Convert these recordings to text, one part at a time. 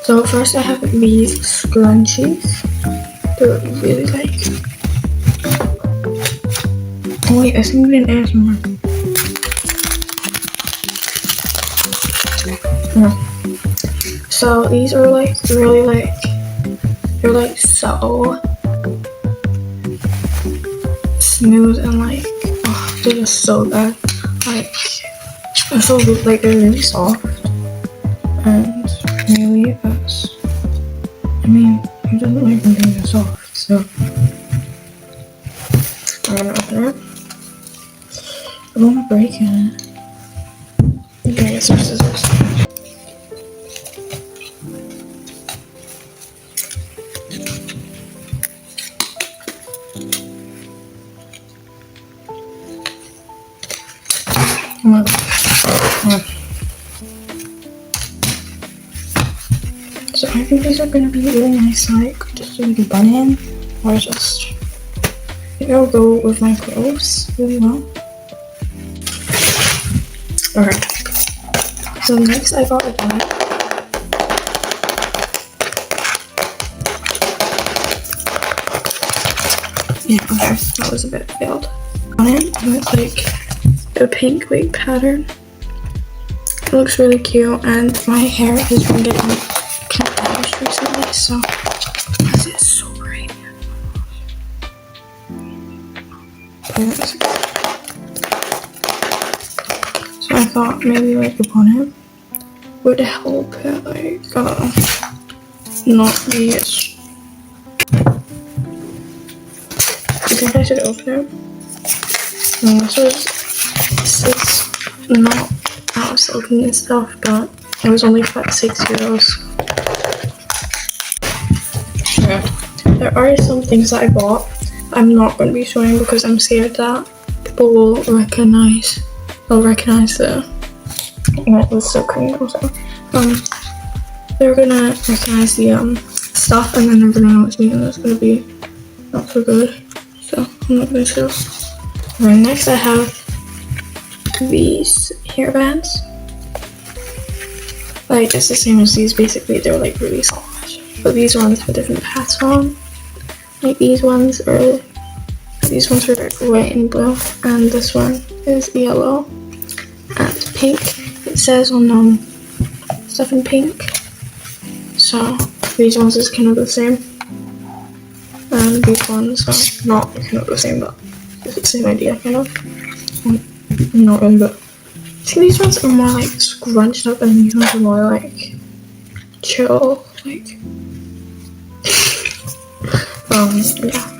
So first I have these scrunchies. They're really like. Oh wait, I think we didn't add more. So these are like really like, they're like so smooth and like, oh, they're just so good. Like, they're so good, like they're really soft and really fast. I mean, who doesn't like when things are soft? So I'm gonna open it. I don't want to break it. Okay, I guess some scissors. Come on. So I think these are gonna be really nice, like just to like bun in, or just, I think they'll go with my clothes really well. Okay. So next I got a bag. Yeah, okay, that was a bit failed. On it, and it's like a pink like pattern. It looks really cute, and my hair has been getting kind of polished recently, so this is so bright. So I thought maybe like upon it would help it like not be as. I think I should open it. This is not out of silken and stuff, but it was only for €6. Yeah. There are some things that I bought I'm not going to be showing because I'm scared that people will recognize the silken also. They're gonna recognize the stuff, and then they're gonna know it's me, and that's gonna be not so good. So I'm not gonna show. Right, next I have these hairbands. Like it's the same as these. Basically, they're like really soft, but these ones have different hats on. Like these ones are white and blue, and this one is yellow and pink. It says on them stuff in pink. So these ones is kind of the same, and these ones are not kind of the same, but it's the same idea kind of. Not really, but I think these ones are more like scrunched up, and these ones are more like chill, like yeah.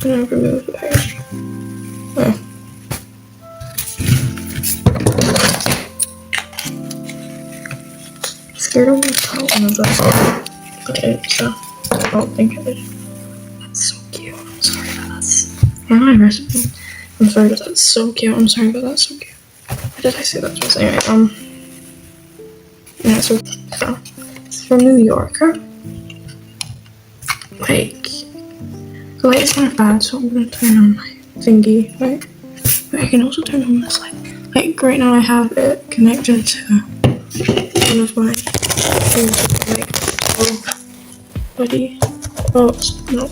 I'm gonna remove the hair. Scared of myself one of those, but so I don't think it is. That's so cute. I'm sorry about that. Or my recipe. I'm sorry, but that's so cute. I'm sorry, but that's so cute. Why did I say that twice? Anyway, yeah, so it's from New Yorker. Like, the light is kind of bad, so I'm gonna turn on my thingy, right? But I can also turn on this light. Like, right now I have it connected to one of my things, like, buddy. Oh, no.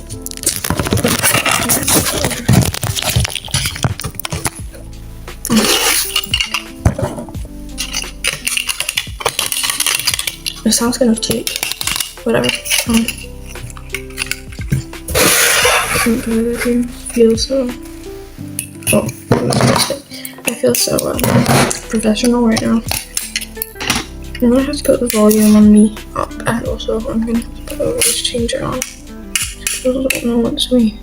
It sounds kind of cheap. Whatever. I feel so. Oh, I feel so professional right now. I'm gonna have to put the volume on me up, and also I'm gonna have to put a voice changer on. I don't know what's me.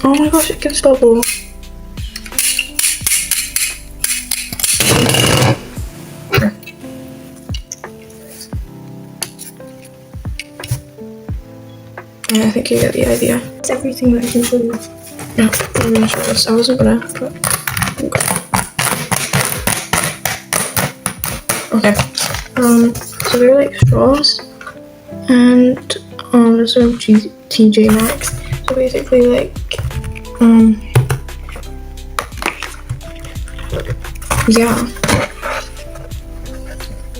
Oh my gosh, it gets double. Yeah, I think you get the idea. It's everything that I can do. Yeah, I'm gonna show this. I wasn't gonna, but okay. So they're like straws, and this is from TJ Maxx. So basically, like, yeah.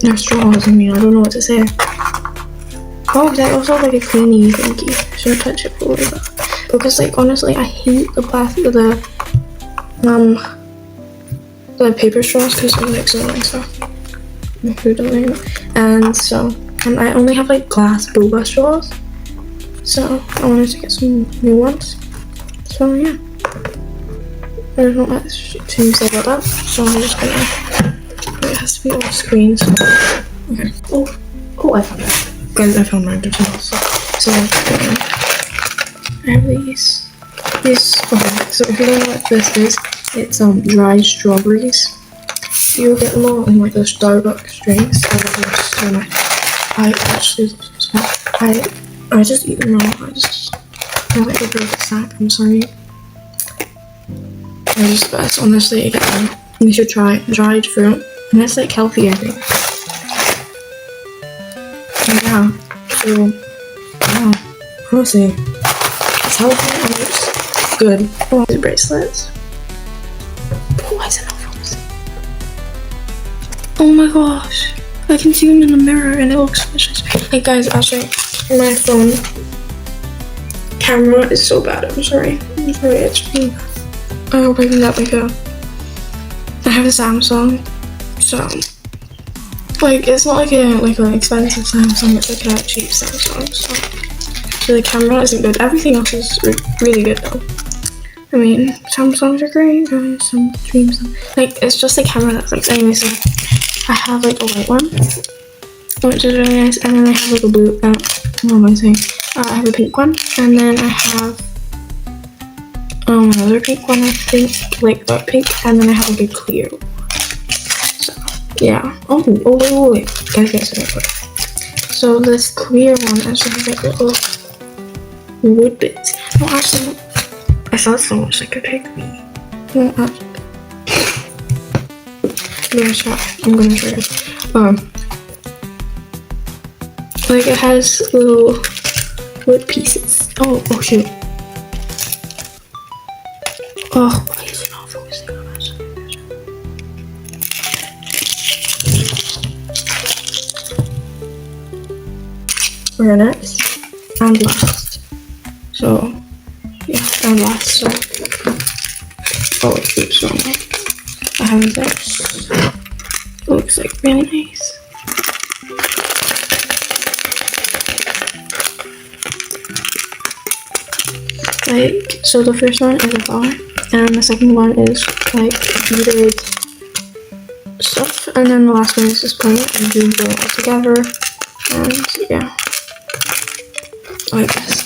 They're straws, I mean, I don't know what to say. Oh, they also have like a cleany thingy. Shouldn't touch it for that. Because like honestly, I hate the paper straws because they're like so and stuff. And so, and I only have like glass boba straws. So I wanted to get some new ones. So yeah. There's not much to say about that. So I'm just gonna. It has to be off screen. So okay. Oh, I found it. Guys, I found mine as well. So I have these. Okay, so if you don't know what this is, it's dried strawberries. You get them all in like those Starbucks drinks. I love them so much. I actually love them so much. I just eat them all. I like the perfect snack. I'm sorry. They're just the best. Honestly, again, you should try dried fruit. And it's like healthy, I think. Yeah, so, yeah, honestly, it's healthy and it's good. Oh, these bracelets. Why is it not focusing? Oh my gosh, I can see them in the mirror and it looks vicious. Hey guys, actually, my phone camera is so bad. I'm sorry, it's really bad. I hope I can get like I have a Samsung, so. Like, it's not like an expensive Samsung, it's like a cheap Samsung, so the camera isn't good. Everything else is really good though. I mean, Samsungs are great, some dreams, like, it's just the camera that's like, anyway, so I have like a white one, which is really nice, and then I have like a blue, what am I saying? I have a pink one, and then I have another pink one, I think, like dark pink, and then I have like a clear one. Yeah. Oh, wait. Guys, wait. So this clear one actually has like little wood bits. Oh, actually, I thought so much like a pygmy. No, actually. I'm gonna try it. Like it has little wood pieces. Oh shoot. Oh, why is it not focusing on us? We're next and last. So yeah, and last. So oops, wrong way. I have this. It looks like really nice. Like, so the first one is a flower, and the second one is like beaded stuff, and then the last one is just plain and you go all together, and yeah. Like this.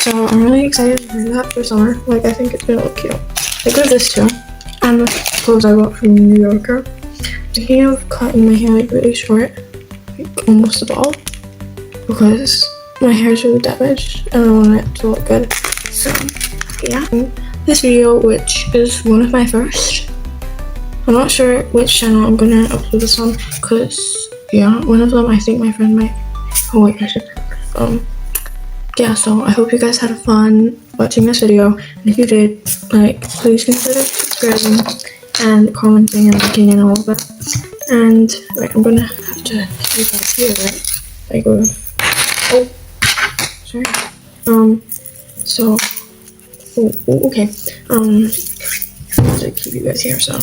So I'm really excited to do that for summer. Like I think it's gonna look cute. Like with this too. And the clothes I got from New Yorker. I'm thinking of cutting my hair like really short. Like almost bald. Because my hair is really damaged and I want it to look good. So yeah. This video, which is one of my first. I'm not sure which channel I'm gonna upload this on. Cause yeah, one of them I think my friend might. Oh wait, I should. Yeah, so I hope you guys had fun watching this video, and if you did, like, please consider subscribing and commenting and liking and all of that. And wait, I'm gonna have to see you guys here, right? Like, oh, sorry. So, okay. I have to keep you guys here. So,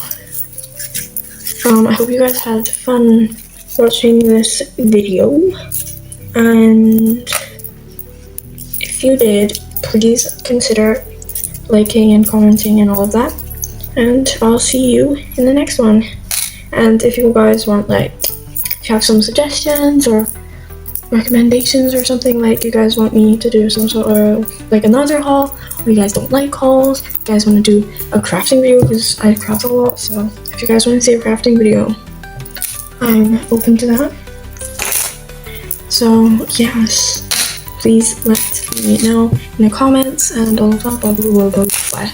I hope you guys had fun watching this video. And if you did, please consider liking and commenting and all of that. And I'll see you in the next one. And if you guys want, like, if you have some suggestions or recommendations or something, like you guys want me to do some sort of, like, another haul, or you guys don't like hauls, you guys want to do a crafting video, because I craft a lot, so if you guys want to see a crafting video, I'm open to that. So yes, please let me know in the comments and all of that. Bye.